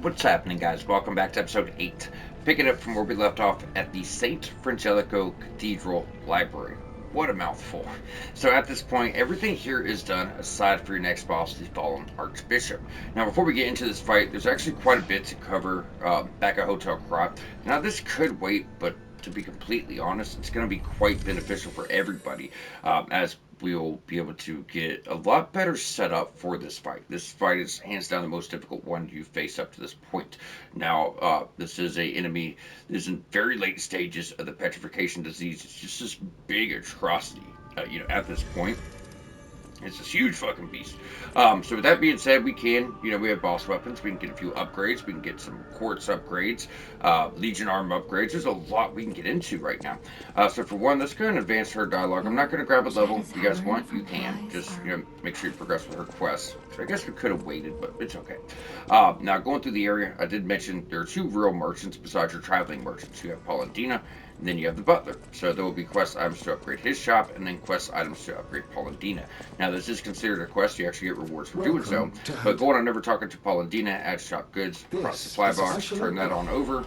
What's happening, guys? Welcome back to episode 8. Picking up from where we left off at the St. Frangelico Cathedral Library. What a mouthful. So, at this point, everything here is done aside for your next boss, the fallen archbishop. Now, before we get into this fight, there's actually quite a bit to cover back at Hotel Crop. Now, this could wait, but to be completely honest, it's going to be quite beneficial for everybody as we'll be able to get a lot better set up for this fight. This fight is hands down the most difficult one you face up to this point. Now, this is a enemy that is in very late stages of the petrification disease. It's just this big atrocity, at this point. It's this huge fucking beast. So with that being said, we have boss weapons. We can get a few upgrades. We can get some quartz upgrades, Legion arm upgrades. There's a lot we can get into right now. So for one, let's go and advance her dialogue. I'm not going to grab a level. If you guys want, you can. Just make sure you progress with her quests. So I guess we could have waited, but it's okay. Now going through the area, I did mention there are two real merchants besides your traveling merchants. You have Paulandina, and then you have the butler. So there will be quest items to upgrade his shop, and then quest items to upgrade Paulandina. Now this is considered a quest. You actually get rewards for doing so. But going on never talking to Paulandina, add shop goods, cross supply box, turn that on over.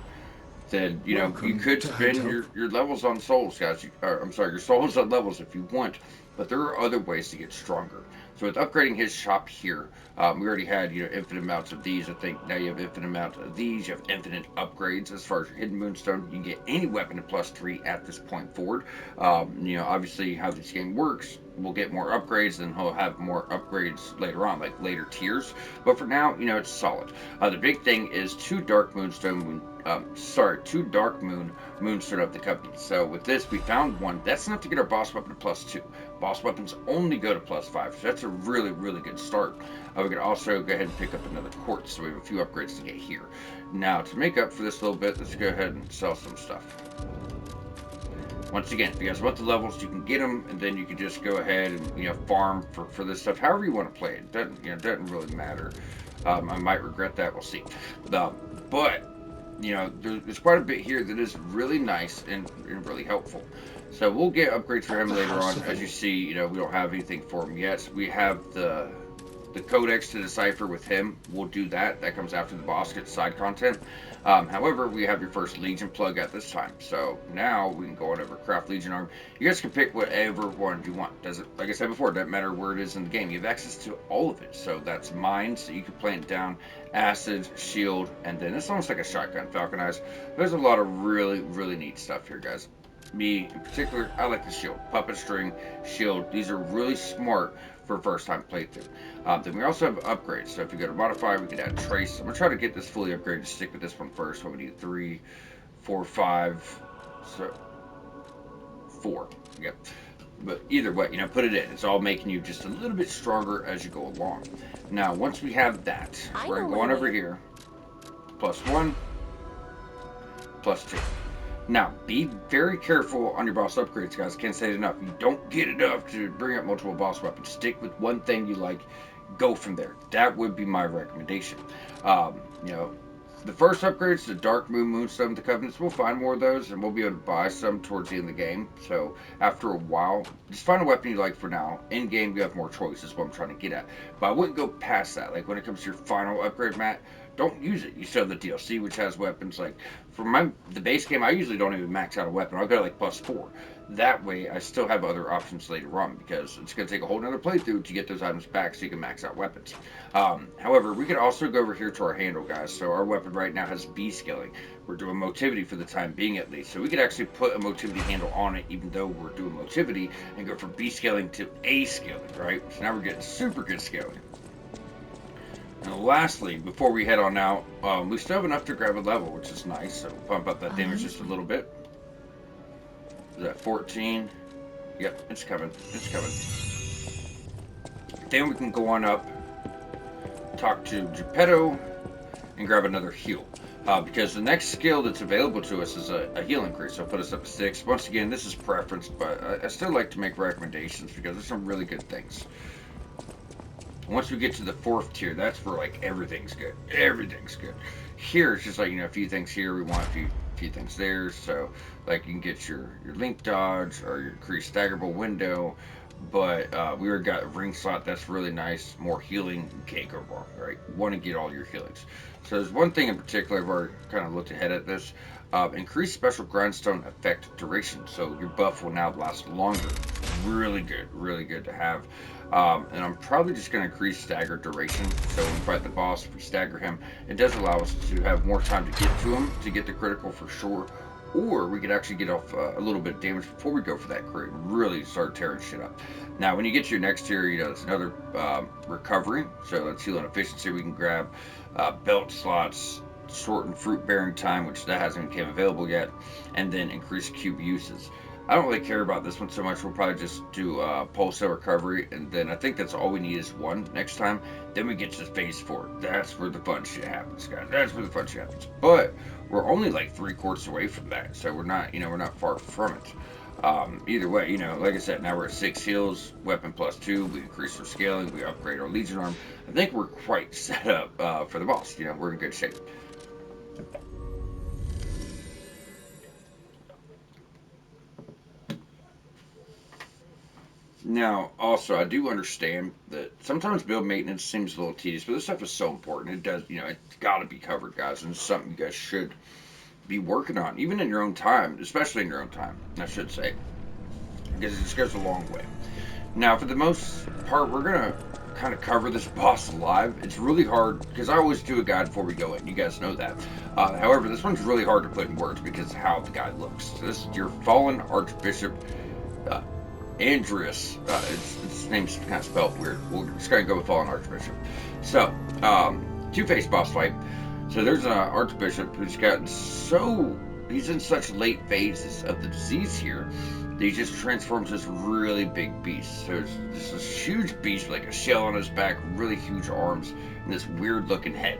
Then you could spend your levels on souls, guys. I'm sorry, your souls on levels if you want, but there are other ways to get stronger. So with upgrading his shop here, we already had infinite amounts of these. I think now you have infinite amount of these. You have infinite upgrades as far as your hidden moonstone. You can get any weapon at +3 at this point forward. Obviously how this game works, we'll get more upgrades, and he'll have more upgrades later on, like later tiers. But for now, it's solid. The big thing is two dark moon moonstone of the covenant. So with this, we found one. That's enough to get our boss weapon to +2. Boss weapons only go to +5, so that's a really, really good start. We can also go ahead and pick up another quartz, so we have a few upgrades to get here. Now, to make up for this a little bit, let's go ahead and sell some stuff. Once again, if you guys want the levels, you can get them, and then you can just go ahead and farm for this stuff. However you want to play it, doesn't really matter. I might regret that. We'll see. But there's quite a bit here that is really nice and really helpful. So we'll get upgrades for him later on. As you see, we don't have anything for him yet. We have the codex to decipher with him. We'll do that. That comes after the boss gets side content. However, we have your first Legion plug at this time. So now we can go on over craft Legion arm. You guys can pick whatever one you want. Does it? Like I said before, it doesn't matter where it is in the game. You have access to all of it. So that's mine. So you can plant down acid, shield, and then it's almost like a shotgun, falcon eyes. There's a lot of really, really neat stuff here, guys. Me in particular, I like the shield, puppet string, shield. These are really smart for a first time playthrough. Then we also have upgrades. So if you go to modify, we can add trace. I'm gonna try to get this fully upgraded. Stick with this one first. So we need 3, 4, 5, so 4. Yep. But either way, put it in. It's all making you just a little bit stronger as you go along. Now, once we have that, we're going over here. +1, +2. Now, be very careful on your boss upgrades, guys. Can't say it enough. You don't get enough to bring up multiple boss weapons. Stick with one thing you like. Go from there. That would be my recommendation. The first upgrades to Dark Moon, Moonstone, the Covenants, we'll find more of those, and we'll be able to buy some towards the end of the game. So after a while, just find a weapon you like for now. In game, you have more choices. What I'm trying to get at, but I wouldn't go past that. Like when it comes to your final upgrade, Matt, don't use it. You still have the DLC, which has weapons. Like for the base game, I usually don't even max out a weapon. I'll go like +4. That way, I still have other options later on because it's going to take a whole nother playthrough to get those items back so you can max out weapons. However, we can also go over here to our handle, guys. So our weapon right now has B scaling. We're doing motivity for the time being at least. So we could actually put a motivity handle on it even though we're doing motivity and go from B scaling to A scaling, right? So now we're getting super good scaling. And lastly, before we head on out, we still have enough to grab a level, which is nice. So we'll pump up that damage just a little bit. Is that 14? Yep, it's coming. It's coming. Then we can go on up, talk to Geppetto, and grab another heal. Because the next skill that's available to us is a heal increase. So put us up to 6. Once again, this is preference, but I still like to make recommendations because there's some really good things. Once we get to the 4th tier, that's where like everything's good. Everything's good. Here it's just like a few things here. We want a few things there. So like you can get your link dodge or your increased staggerable window. But we were got a ring slot that's really nice, more healing. You can't go wrong, right? You want to get all your healings. So there's one thing in particular. I've already kind of looked ahead at this. Increased special grindstone effect duration, so your buff will now last longer. Really good to have. And I'm probably just going to increase stagger duration. So when we fight the boss, if we stagger him, it does allow us to have more time to get to him to get the critical for sure. Or we could actually get off a little bit of damage before we go for that crit and really start tearing shit up. Now, when you get to your next tier, it's another recovery. So that's healing efficiency. We can grab belt slots, shorten fruit bearing time, which that hasn't become available yet, and then increase cube uses. I don't really care about this one so much. We'll probably just do pulse cell recovery, and then I think that's all we need is one next time. Then we get to phase 4. That's where the fun shit happens, guys. That's where the fun shit happens. But we're only like 3 quarters away from that, so we're not far from it. Either way, like I said, now we're at 6 heals, weapon +2. We increase our scaling, we upgrade our Legion arm. I think we're quite set up for the boss. We're in good shape. Now, also, I do understand that sometimes build maintenance seems a little tedious, but this stuff is so important. It does, it's got to be covered, guys, and it's something you guys should be working on, even in your own time, especially in your own time, I should say, because it just goes a long way. Now, for the most part, we're going to kind of cover this boss live. It's really hard, because I always do a guide before we go in. You guys know that. However, this one's really hard to put in words because of how the guy looks. So this is your fallen archbishop, uh, Andreas. His name's kind of spelled weird. We're just going to go with Fallen Archbishop. So, two-face boss fight. So there's an archbishop who's gotten so... He's in such late phases of the disease here that he just transforms this really big beast. So it's this huge beast with like a shell on his back, really huge arms, and this weird-looking head.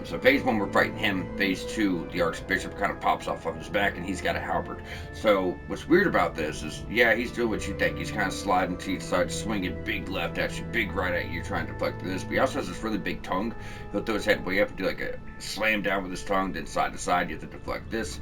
So phase 1, we're fighting him. Phase 2, the archbishop kind of pops off of his back, and he's got a halberd. So what's weird about this is, yeah, he's doing what you think. He's kind of sliding to each side, swinging big left at you, big right at you, trying to deflect this. But he also has this really big tongue. He'll throw his head way up and do like a slam down with his tongue, then side to side. You have to deflect this.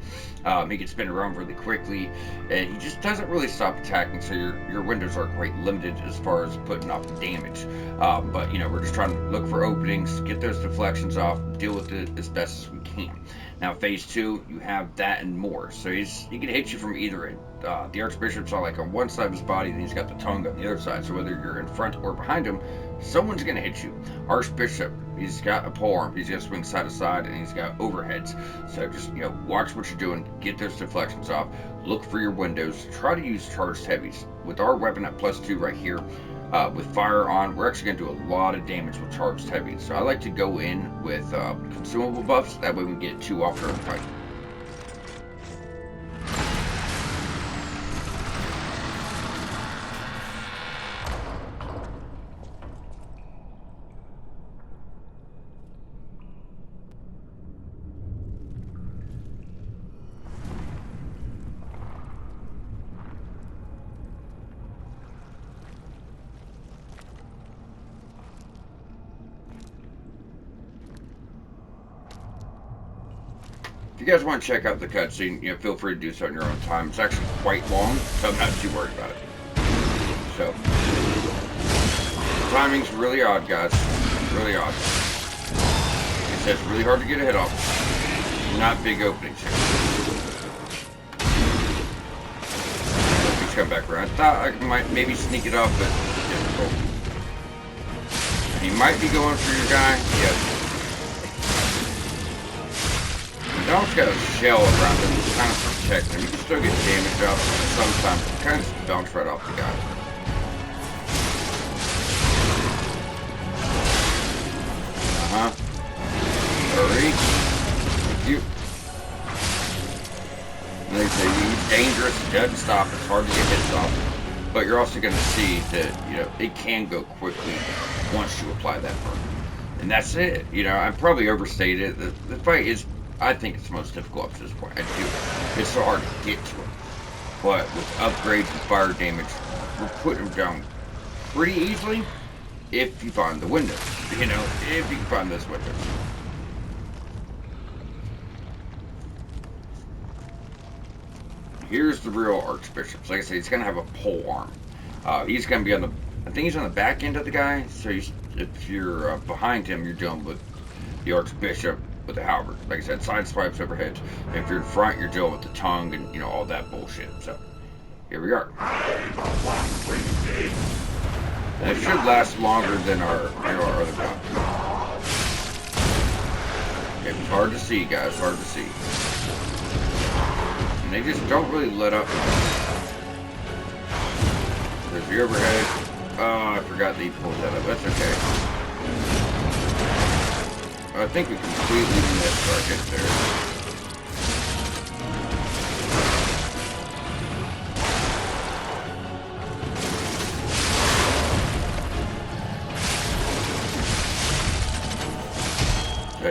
He can spin around really quickly, and he just doesn't really stop attacking. So your windows are quite limited as far as putting off the damage. But we're just trying to look for openings, get those deflections off, deal with it as best as we can. Now, phase 2, you have that and more. So he can hit you from either end. The archbishop's on one side of his body, then he's got the tongue on the other side. So whether you're in front or behind him, someone's going to hit you. Archbishop, he's got a pole arm. He's going to swing side to side, and he's got overheads. So just, watch what you're doing. Get those deflections off. Look for your windows. Try to use charged heavies. With our weapon at +2 right here, with fire on, we're actually going to do a lot of damage with charged heavies. So I like to go in with consumable buffs. That way we can get 2 off during the fight. If you guys want to check out the cutscene, feel free to do so in your own time. It's actually quite long, so I'm not too worried about it. So, timing's really odd, guys. Really odd. Like I said, it's really hard to get a hit off. Not big openings here. Let's come back around. I thought I might maybe sneak it off, but it's difficult. You might be going for your guy. Yes. It almost got a shell around him to kind of protect him. You can still get damage out sometimes. It kind of just bounce right off the guy. Hurry. Thank you. And they say he's dangerous. He doesn't stop. It's hard to get hits off. But you're also going to see that, it can go quickly once you apply that burn. And that's it. I probably overstated it. The fight is... I think it's the most difficult up to this point. I do. It's so hard to get to him. But with upgrades and fire damage, we're putting him down pretty easily if you find the windows. If you can find those windows. Here's the real archbishop. Like I said, he's going to have a pole arm. He's going to be on the, I think he's on the back end of the guy. So if you're behind him, you're dealing with the archbishop with the halberd. Like I said, side swipes overhead. And if you're in front, you're dealing with the tongue and all that bullshit. So here we are. And it should last longer than our other gun. It's hard to see, guys. Hard to see. And they just don't really let up much. There's the overhead. Oh, I forgot that he pulled that up. That's okay. I think we completely missed our hit there.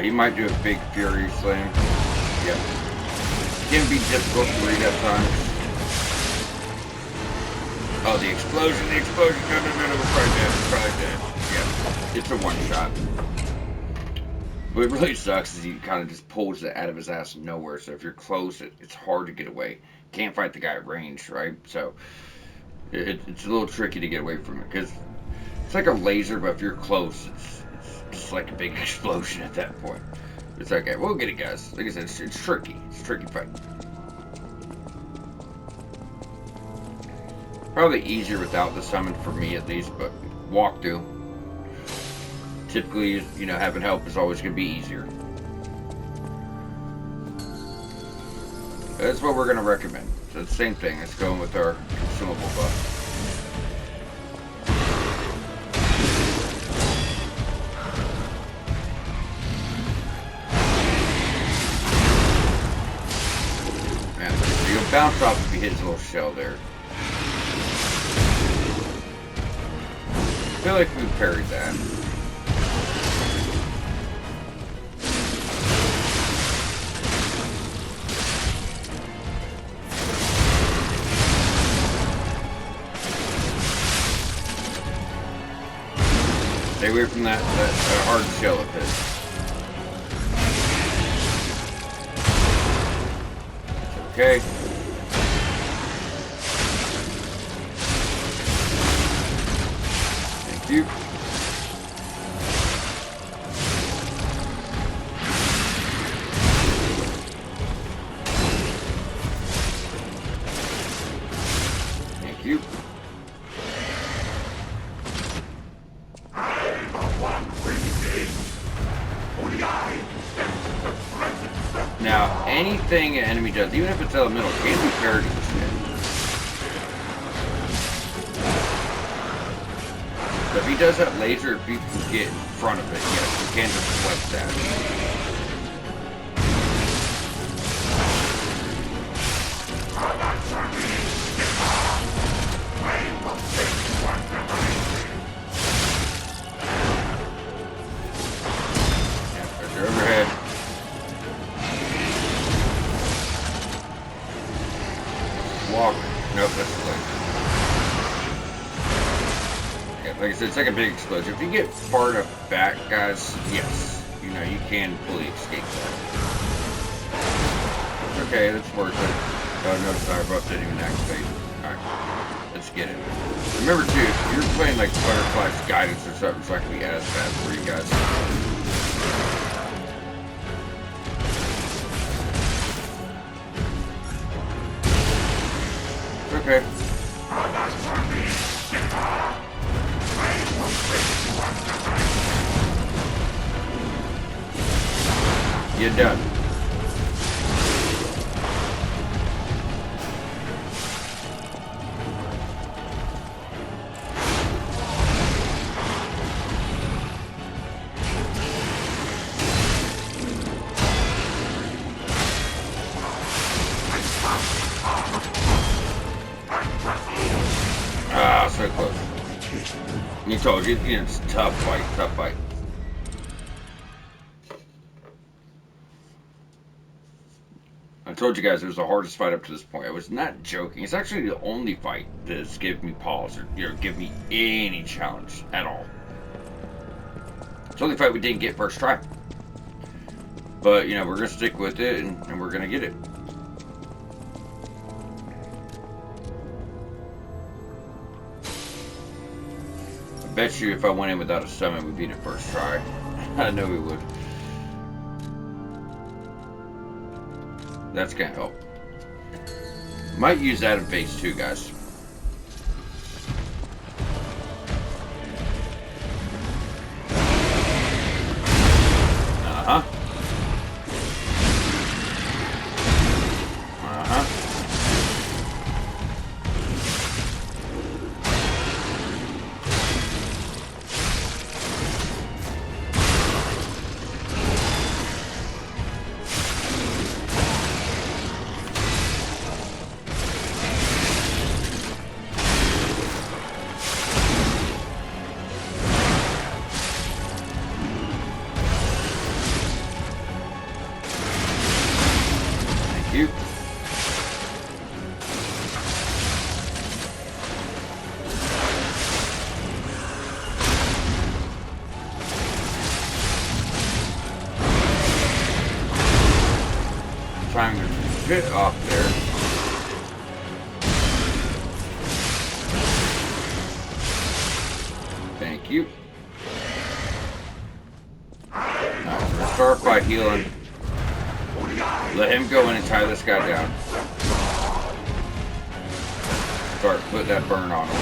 He might do a big Fury Slam. Yep. Can be difficult to read at times. Oh, the explosion, No, we're probably dead. Yeah, it's a one-shot. What really sucks is he kind of just pulls it out of his ass nowhere, so if you're close, it's hard to get away. Can't fight the guy at range, right? So, it's a little tricky to get away from it, because it's like a laser, but if you're close, it's just like a big explosion at that point. It's okay. We'll get it, guys. Like I said, it's tricky. It's a tricky fight. Probably easier without the summon for me, at least, but walk through. Typically, having help is always going to be easier. That's what we're going to recommend. So it's the same thing. It's going with our consumable buff. Bounce off if he hits a little shell there. I feel like we parried that. Stay away from that hard shell of his. Okay. Thank you. Thank you. Now, anything an enemy does, even if it's elemental, can be parried instead. So if he does that laser, if you can get in front of it, yes, you can deflect that. Nope, that's the laser. Yeah, like I said, it's like a big explosion. If you get far enough back, guys, yes, you can fully escape that. It's okay, that's worth it. Oh, no, star buff didn't even activate. Alright, let's get it. Remember, too, if you're playing like Butterfly's Guidance or something, it's not going to be as bad for you guys. Okay. You're done. So close. You told you, it's a tough fight, tough fight. I told you guys it was the hardest fight up to this point. I was not joking. It's actually the only fight that's given me pause or give me any challenge at all. It's the only fight we didn't get first try. But we're gonna stick with it and we're gonna get it. bet you if I went in without a summon, we'd beat it first try. I know we would. That's gonna help. Might use that in phase 2, guys. Uh-huh. Trying to fit off there. Thank you. Alright, so we'll start by healing. Let him go in and tie this guy down. Start putting that burn on him.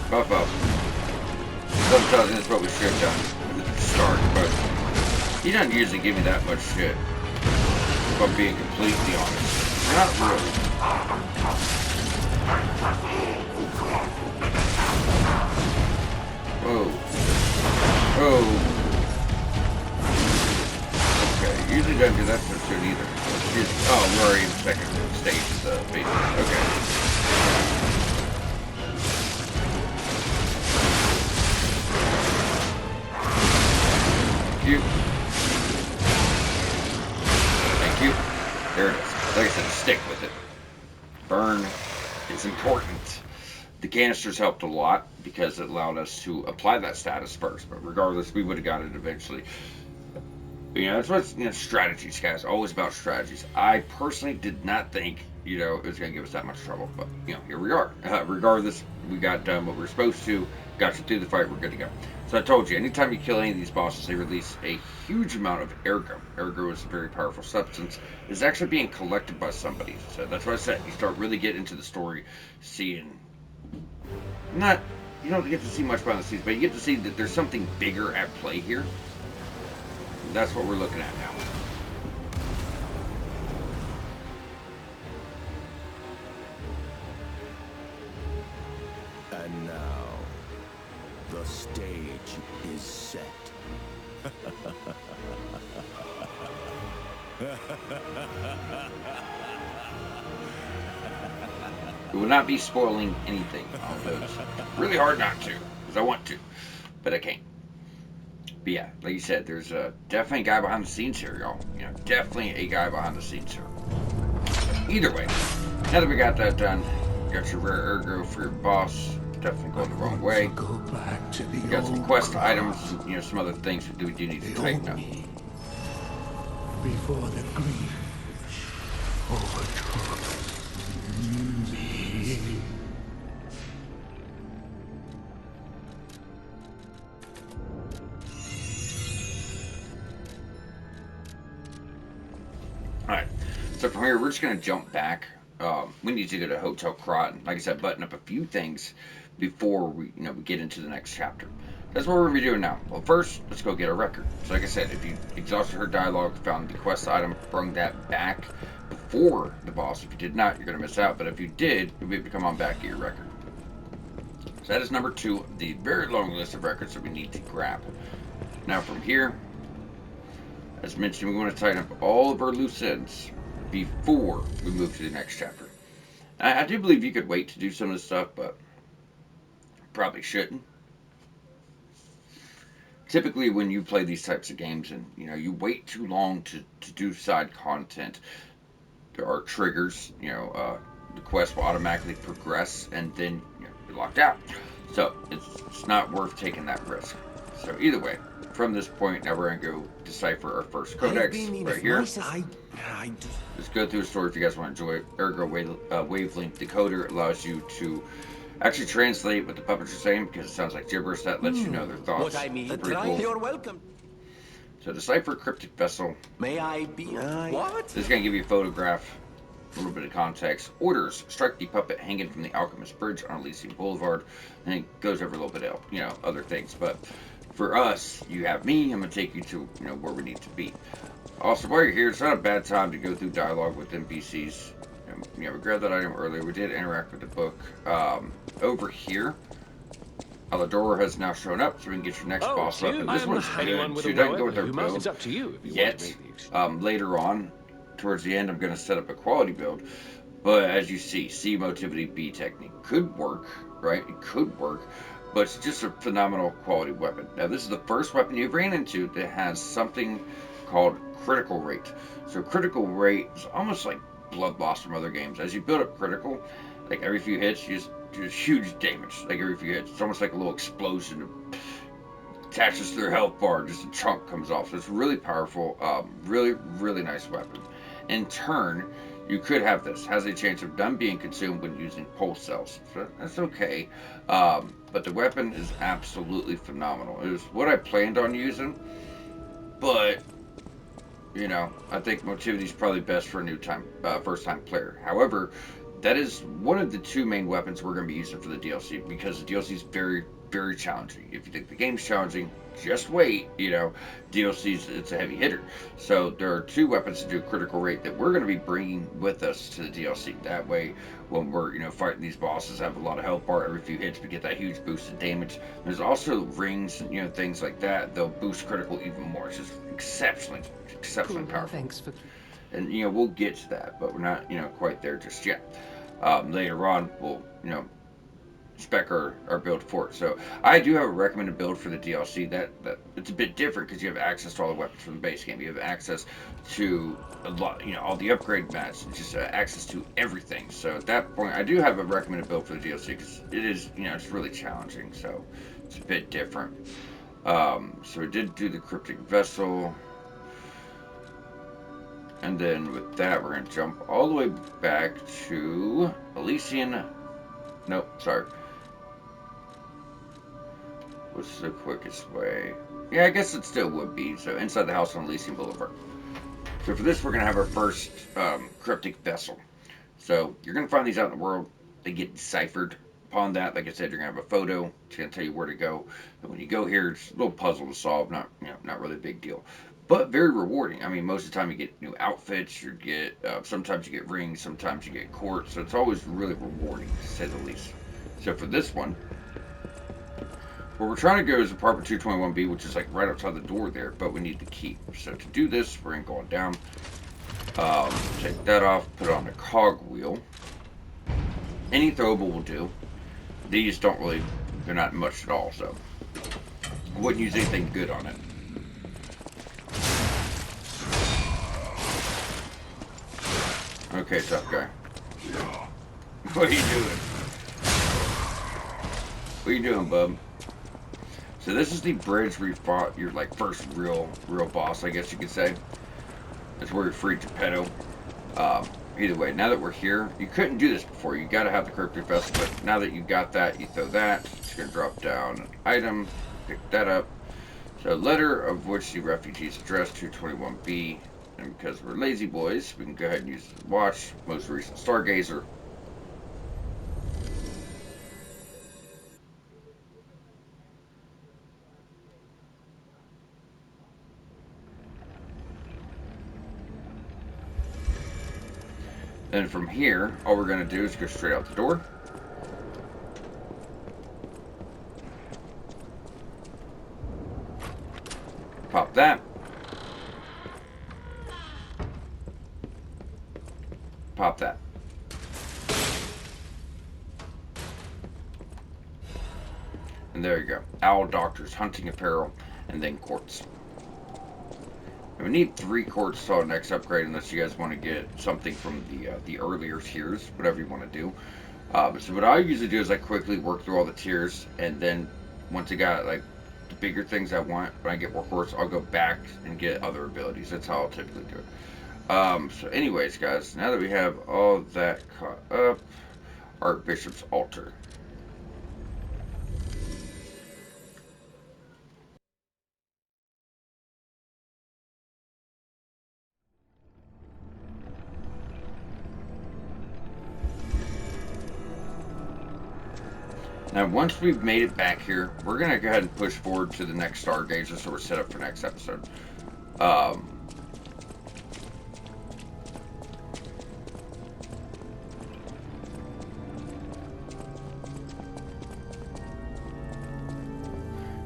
Buff up. Sometimes that's what we should have done at the start, but he doesn't usually give me that much shit, if I'm being completely honest. Not really. Whoa. Whoa. Okay, usually doesn't do that so soon either. Oh, we're already in the second stage of the basement. Okay. You. Thank you. There it is. Like I said, stick with it. Burn is important. The canisters helped a lot because it allowed us to apply that status first. But regardless, we would have got it eventually. But, that's what strategies, guys. Always about strategies. I personally did not think, it was going to give us that much trouble. But, here we are. Regardless, we got done what we were supposed to. Got you through the fight. We're good to go. So I told you, anytime you kill any of these bosses, they release a huge amount of ergo. Ergo is a very powerful substance. It's actually being collected by somebody. So that's what I said. You start really getting into the story, seeing... you don't get to see much behind the scenes, but you get to see that there's something bigger at play here. And that's what we're looking at now. And now... the stage is set. We will not be spoiling anything on those. Really hard not to, because I want to, but I can't. But yeah, like you said, there's definitely a guy behind the scenes here, y'all. Definitely a guy behind the scenes here. Either way, now that we got that done, got your rare ergo for your boss. Definitely going the wrong way. We got some quest items, some other things we do need to take now. Before the grief overtook me. Alright, so from here we're just going to jump back. We need to go to Hotel Croton. Like I said, button up a few things before we get into the next chapter. That's what we're going to be doing now. Well, first, let's go get a record. So like I said, if you exhausted her dialogue, found the quest item, bring that back before the boss. If you did not, you're going to miss out. But if you did, you'll be able to come on back, get your record. So that is number 2 of the very long list of records that we need to grab. Now from here, as mentioned, we want to tighten up all of our loose ends before we move to the next chapter. I do believe you could wait to do some of this stuff, but probably shouldn't. Typically when you play these types of games and you wait too long to do side content, there are triggers. The quest will automatically progress and then you're locked out. So it's not worth taking that risk. So either way, from this point, now we're going to go decipher our first codex right here. Just go through a story if you guys want to enjoy it. Ergo Wavelength Decoder allows you to actually translate what the puppets are saying because it sounds like gibberish. That lets you know their thoughts. What I mean, Pretty cool. you're welcome. So decipher cryptic vessel. May I be? What? This is going to give you a photograph, a little bit of context. Orders: strike the puppet hanging from the Alchemist Bridge on Elysian Boulevard. And it goes over a little bit of, other things. But for us, you have me. I'm going to take you to, where we need to be. Also, while you're here, it's not a bad time to go through dialogue with NPCs. We grabbed that item earlier. We did interact with the book. Over here, Aladora has now shown up, so we can get your next boss weapon. This one's good. She doesn't go with her build It's up to you if you yet. Later on, towards the end, I'm going to set up a quality build. But as you see, C motivity, B technique could work, right? It could work, but it's just a phenomenal quality weapon. Now, this is the first weapon you've ran into that has something called critical rate. So critical rate is almost like blood loss from other games. As you build up critical, like every few hits, you just do huge damage. Like every few hits, it's almost like a little explosion. Attaches to their health bar, just a chunk comes off. So it's really powerful, really, really nice weapon. In turn, you could have this. Has a chance of none being consumed when using pulse cells. So that's okay. But the weapon is absolutely phenomenal. It was what I planned on using, but I think motivity is probably best for a first-time player. However, that is one of the two main weapons we're going to be using for the DLC because the DLC is very, very challenging. If you think the game's challenging, just wait. DLC's it's a heavy hitter. So there are two weapons to do critical rate that we're going to be bringing with us to the DLC. That way, when we're fighting these bosses, have a lot of health bar every few hits, we get that huge boost of damage. There's also rings and things like that. They'll boost critical even more. It's just exceptionally powerful. Thanks for. And we'll get to that, but we're not quite there just yet. Later on, we'll spec our build for it. So I do have a recommended build for the DLC that it's a bit different because you have access to all the weapons from the base game. You have access to a lot, all the upgrade mats, and just access to everything. So at that point, I do have a recommended build for the DLC because it is, it's really challenging. So it's a bit different. So we did do the cryptic vessel. And then with that, we're going to jump all the way back to Elysian. Nope, sorry. What's the quickest way? Yeah, I guess it still would be. So inside the house on Elysian Boulevard. So for this, we're going to have our first cryptic vessel. So you're going to find these out in the world. They get deciphered. Upon that, like I said, you're going to have a photo. It's going to tell you where to go. And when you go here, it's a little puzzle to solve. Not really a big deal. But very rewarding. I mean, most of the time you get new outfits, you get sometimes you get rings, sometimes you get quartz, so it's always really rewarding, to say the least. So for this one, where we're trying to go is apartment 221B, which is like right outside the door there, but we need the key. So to do this, we're going to go on down, take that off, put it on the cog wheel. Any throwable will do. These don't really, they're not much at all, so I wouldn't use anything good on it. Okay, tough guy. What are you doing? What are you doing, bub? So this is the bridge where you fought your first real boss, I guess you could say. That's where you're free Geppetto. Either way, now that we're here, you couldn't do this before. You got to have the cryptic vessel, but now that you got that, you throw that. It's gonna drop down an item. Pick that up. So letter of which the refugees address 221B. And because we're lazy boys, we can go ahead and use the watch. Most recent Stargazer. Then from here, all we're going to do is go straight out the door. Pop that. Pop that. And there you go. Owl Doctor's hunting apparel, and then quartz. And we need 3 quartz to our next upgrade, unless you guys want to get something from the earlier tiers, whatever you want to do. So what I usually do is I quickly work through all the tiers, and then once I got the bigger things I want, when I get workhorse, I'll go back and get other abilities. That's how I'll typically do it. So anyways, guys, now that we have all that caught up, Archbishop's altar. Now, once we've made it back here, we're going to go ahead and push forward to the next stargazer, so we're set up for next episode. Um,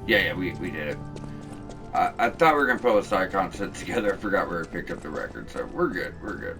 yeah, we did it. I thought we were going to put all this icon set together. I forgot where we picked up the record, so we're good. We're good.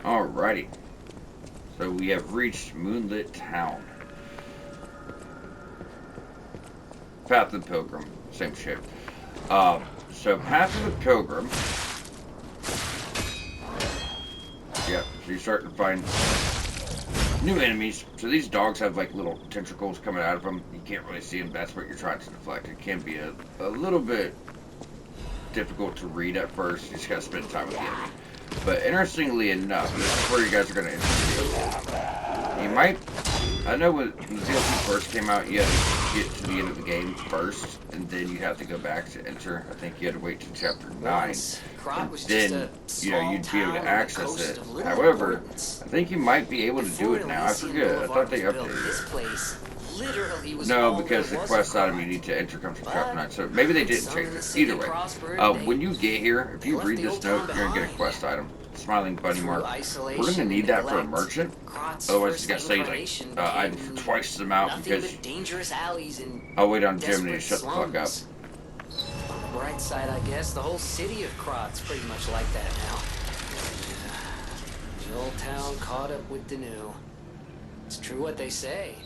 Alrighty. So we have reached Moonlit Town. Path of the Pilgrim. Same shit. So Path of the Pilgrim. Yeah, so you're starting to find new enemies. So these dogs have like little tentacles coming out of them. You can't really see them. That's what you're trying to deflect. It can be a little bit difficult to read at first. You just gotta spend time with the enemy. But interestingly enough, this is where you guys are going to enter. You might, I know when the DLC first came out, you had to get to the end of the game first, and then you have to go back to enter. I think you had to wait till chapter 9, and then, you know, you'd be able to access it. However, I think you might be able to do it now. I forget. I thought they updated it. No, because the quest item you need to enter comes from chapter 9, so maybe they didn't change it. Either way, when you get here, if you read this note, you're going to get a quest item. Smiling bunny mark. We're going to need that for a merchant. Otherwise, it's going to say, like, items for twice the amount because I'll wait on Jiminy to shut the fuck up. On the bright side, I guess, the whole city of Krot's pretty much like that now. The old town caught up with the new. It's true what they say.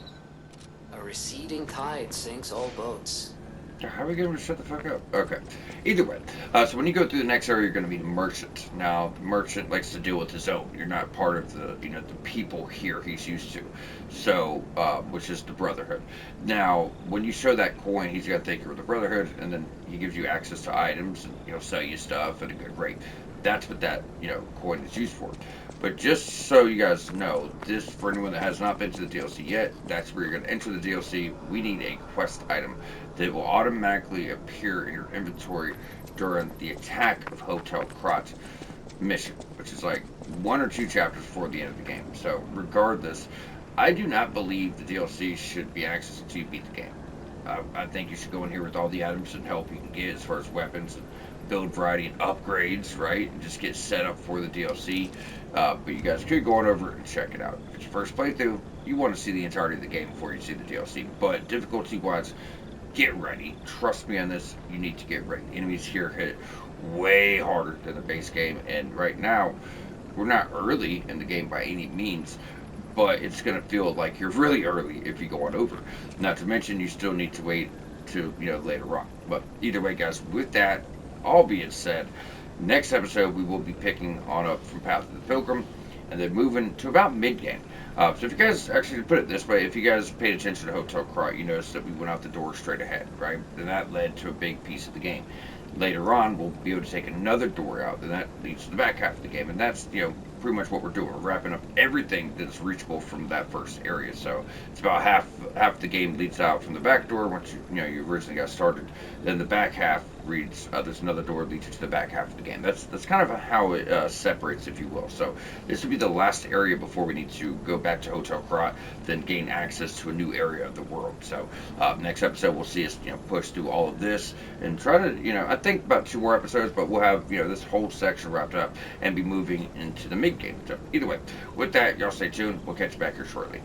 A receding tide sinks all boats. How are we going to shut the fuck up? Okay. Either way. So when you go through the next area, you're going to meet a merchant. Now, the merchant likes to deal with his own. You're not part of the, you know, the people here he's used to. So, which is the Brotherhood. Now, when you show that coin, he's going to think you're the Brotherhood, and then he gives you access to items, and he'll sell you stuff at a good rate. That's what that, you know, coin is used for. But just so you guys know, this, for anyone that has not been to the DLC yet, that's where you're going to enter the DLC. We need a quest item that will automatically appear in your inventory during the attack of Hotel Krot mission, which is like 1 or 2 chapters before the end of the game. So regardless, I do not believe the DLC should be accessed until you beat the game. I think you should go in here with all the items and help you can get as far as weapons and build variety and upgrades, right? And just get set up for the DLC. But you guys could go on over and check it out. If it's your first playthrough, you want to see the entirety of the game before you see the DLC. But difficulty-wise, get ready. Trust me on this. You need to get ready. Enemies here hit way harder than the base game. And right now, we're not early in the game by any means. But it's going to feel like you're really early if you go on over. Not to mention, you still need to wait to, you know, later on. But either way, guys, with that all being said, next episode we will be picking on up from Path of the Pilgrim and then moving to about mid-game. So if you guys, actually, to put it this way, if you guys paid attention to Hotel Krot, you noticed that we went out the door straight ahead, right? And that led to a big piece of the game. Later on, we'll be able to take another door out, and that leads to the back half of the game. And that's, you know, pretty much what we're doing. We're wrapping up everything that's reachable from that first area. So it's about half half the game leads out from the back door once you originally got started. Then the back half reads there's another door that leads you to the back half of the game. That's kind of how it separates, if you will. So this would be the last area before we need to go back to Hotel Krat, then gain access to a new area of the world. So next episode we'll see us push through all of this and try to I think about 2 more episodes, but we'll have this whole section wrapped up and be moving into the mid game. So either way, with that, y'all stay tuned. We'll catch you back here shortly.